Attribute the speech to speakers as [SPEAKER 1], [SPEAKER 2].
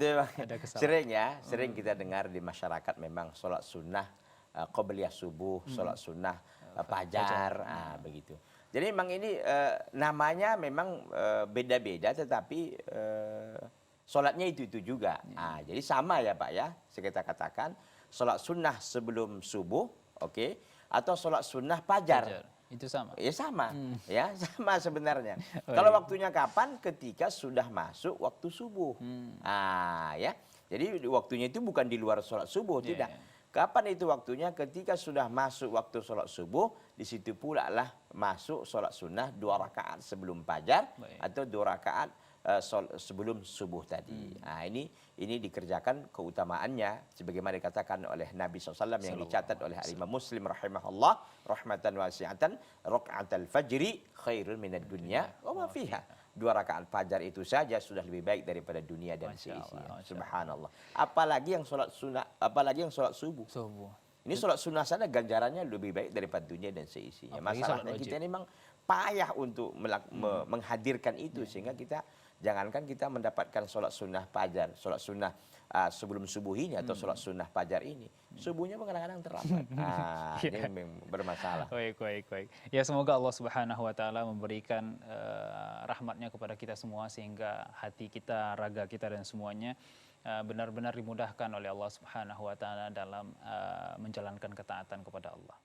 [SPEAKER 1] itu memang
[SPEAKER 2] Ada kesalahan.
[SPEAKER 1] sering ya, sering kita dengar di masyarakat memang sholat sunnah qobliyah subuh, sholat sunnah fajar, begitu. Jadi memang ini namanya memang beda-beda, tetapi sholatnya itu juga. Jadi sama ya Pak ya, kita katakan sholat sunnah sebelum subuh, oke, atau sholat sunnah fajar.
[SPEAKER 2] Itu sama.
[SPEAKER 1] Ya sama, ya sama sebenarnya.
[SPEAKER 2] Oh,
[SPEAKER 1] Kalau
[SPEAKER 2] iya.
[SPEAKER 1] waktunya kapan? Ketika sudah masuk waktu subuh. Ya. Jadi waktunya itu bukan di luar sholat subuh, tidak. Kapan itu waktunya? Ketika sudah masuk waktu sholat subuh, di situ pula lah masuk sholat sunnah 2 rakaat sebelum fajar atau 2 rakaat sebelum subuh tadi. Ini dikerjakan keutamaannya sebagaimana dikatakan oleh Nabi SAW yang dicatat oleh Imam Muslim rahimahullah rahmatan wasi'atan, raka'atul fajri khairun minad dunya wa ma fiha. 2 rakaat fajar itu saja sudah lebih baik daripada dunia dan seisinya. Subhanallah. Apalagi yang sholat sunnah, apalagi yang sholat subuh. Ini sholat sunnah sana ganjarannya lebih baik daripada dunia dan seisinya. Masalahnya kita ini memang payah untuk menghadirkan itu, sehingga kita jangankan kita mendapatkan sholat sunnah fajar, sholat sunnah sebelum subuh ini atau sholat sunnah fajar ini, subuhnya kadang-kadang terlambat. Ini memang bermasalah.
[SPEAKER 2] Baik. Ya, semoga Allah Subhanahu wa taala memberikan rahmatnya kepada kita semua, sehingga hati kita, raga kita dan semuanya benar-benar dimudahkan oleh Allah Subhanahu wa taala dalam menjalankan ketaatan kepada Allah.